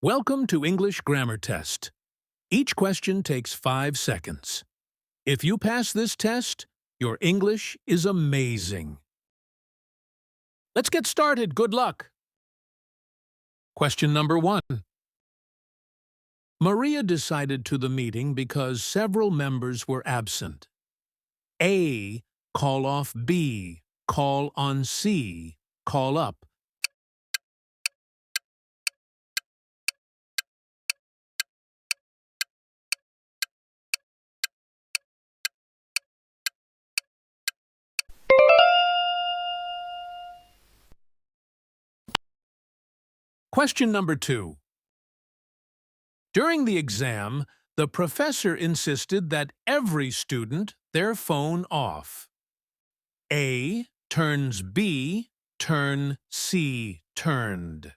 Welcome to English Grammar Test. Each question takes 5 seconds. If you pass this test, your English is amazing. Let's get started. Good luck. Question number 1. Maria decided to the meeting because several members were absent. A. Call off B. Call on C. Call up. Question number 2. During the exam, the professor insisted that every student their phone off. A turns B, turn C turned.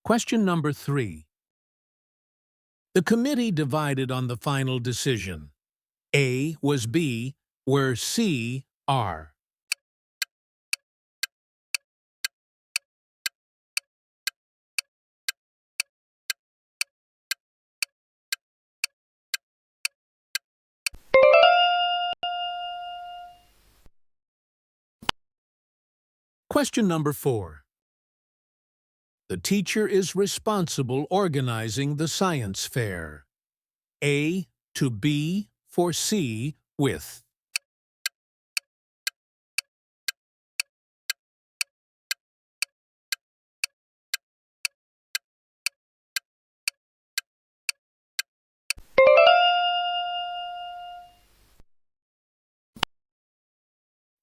Question number 3. The committee divided on the final decision. A was B, were C R. Question number 4. The teacher is responsible organizing the science fair. A to B for C with.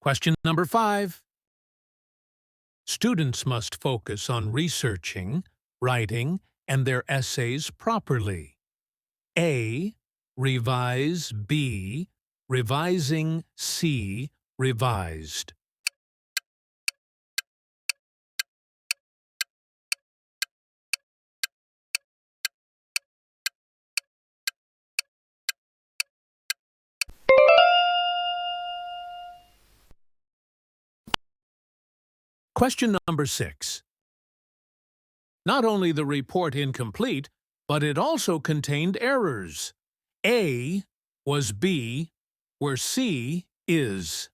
Question number 5. Students must focus on researching, writing, and their essays properly. A. Revise B. Revising C. Revised. Question number 6. Not only the report incomplete, but it also contained errors. A was B, where C is.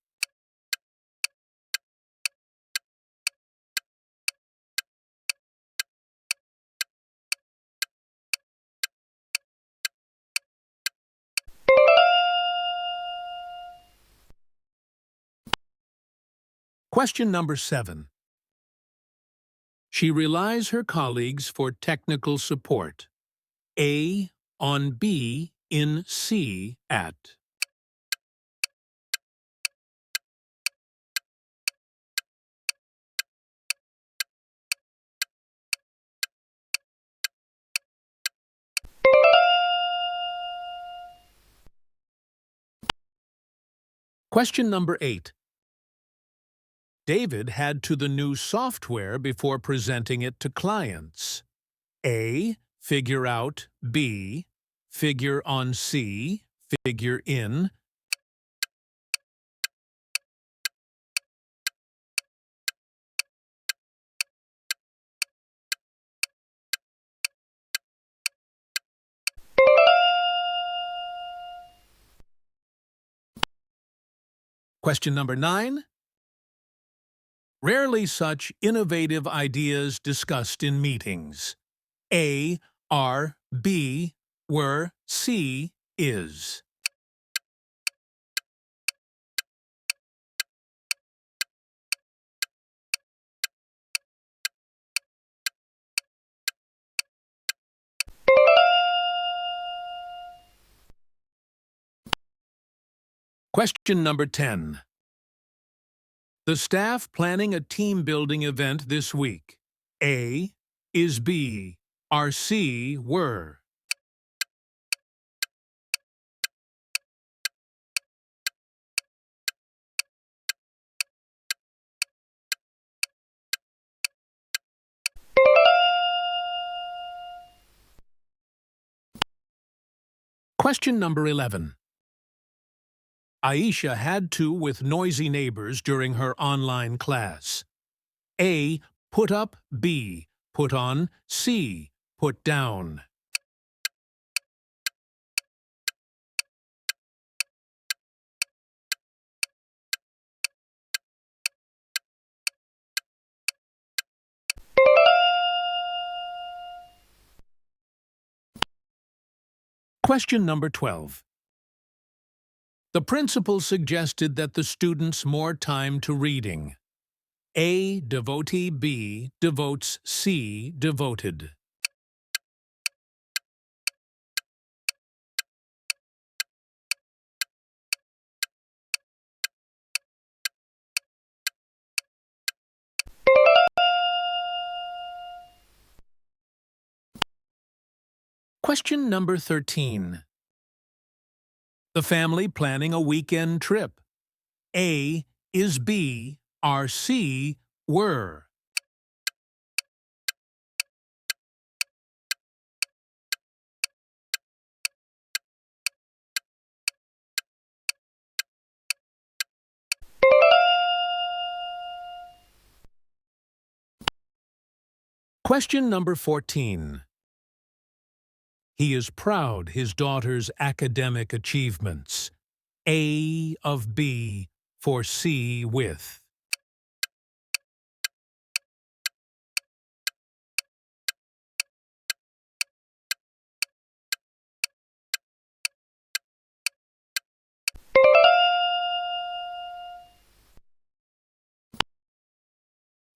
Question number 7. She relies her colleagues for technical support. A on B in C at. Question number 8. David had to the new software before presenting it to clients. A. Figure out B. Figure on C. Figure in. Question number 9. Rarely such innovative ideas discussed in meetings. A are B were C is. Question number 10. The staff planning a team-building event this week. A is B, are C were. Question number 11. Aisha had to with noisy neighbors during her online class. A. Put up. B. Put on. C. Put down. Question number 12. The principal suggested that the students more time to reading. A. Devotee. B. Devotes. C. Devoted. Question number 13. The family planning a weekend trip. A. Is B. Are C. Were. Question number 14. He is proud his daughter's academic achievements. A of B for C with.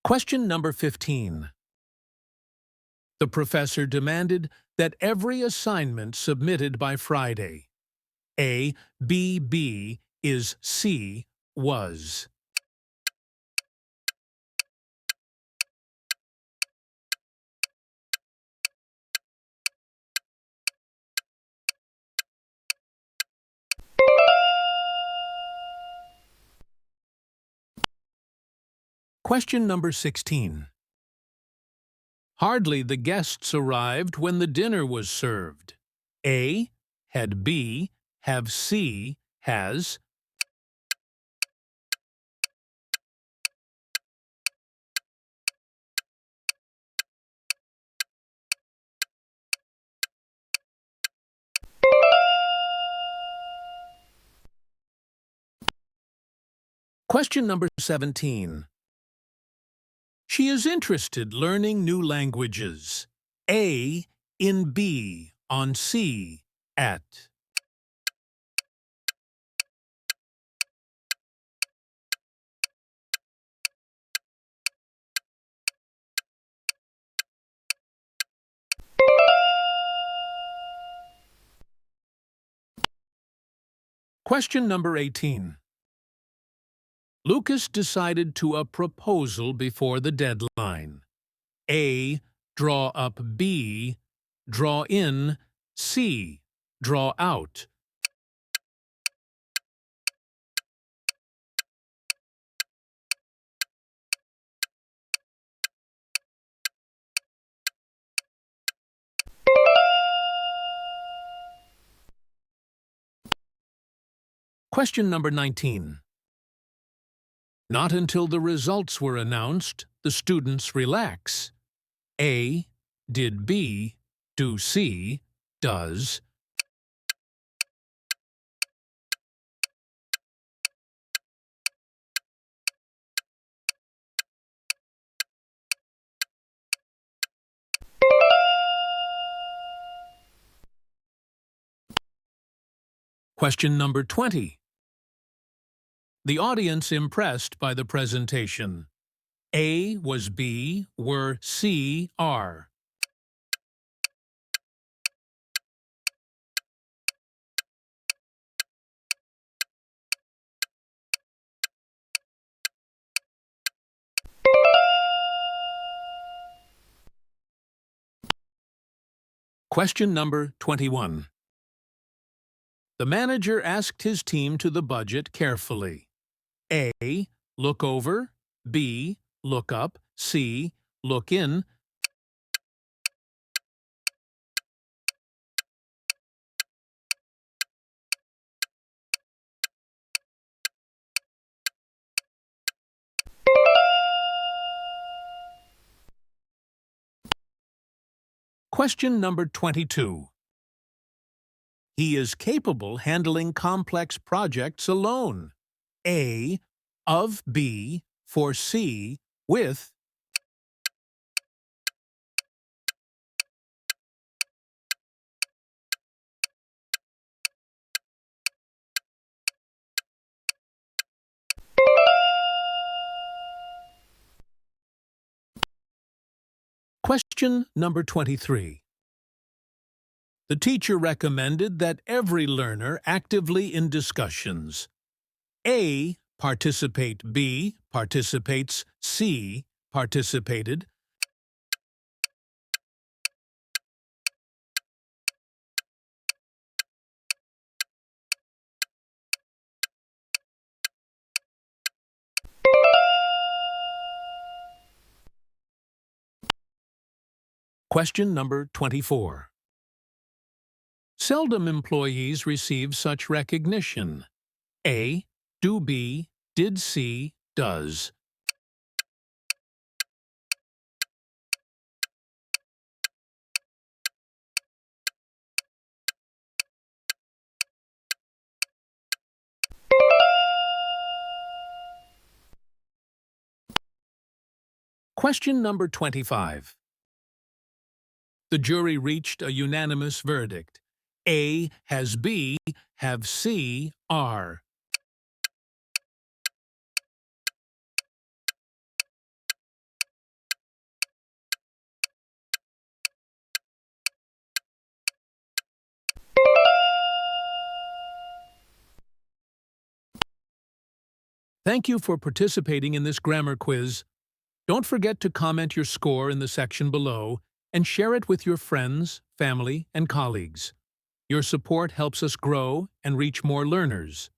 Question number 15. The professor demanded that every assignment submitted by Friday. A. B is C was. Question number 16. Hardly the guests arrived when the dinner was served. A. Had B. Have C. Has. Question number 17. She is interested learning new languages. A. In B. On C. At. Question number 18. Lucas decided to a proposal before the deadline. A. Draw up. B. Draw in. C. Draw out. Question number 19. Not until the results were announced, the students relax. A. Did B. Do C. Does. Question number 20. The audience impressed by the presentation. A was B, were C, are. Question number 21. The manager asked his team to the budget carefully. A. Look over. B. Look up. C. Look in. Question number 22. He is capable handling complex projects alone. A, of B, for C, with. Question number 23. The teacher recommended that every learner actively in discussions. A, participate. B, participates. C, participated. Question number 24. Seldom employees receive such recognition. A, do B, did C, does. Question number 25. The jury reached a unanimous verdict. A has B, have C, are. Thank you for participating in this grammar quiz. Don't forget to comment your score in the section below and share it with your friends, family, and colleagues. Your support helps us grow and reach more learners.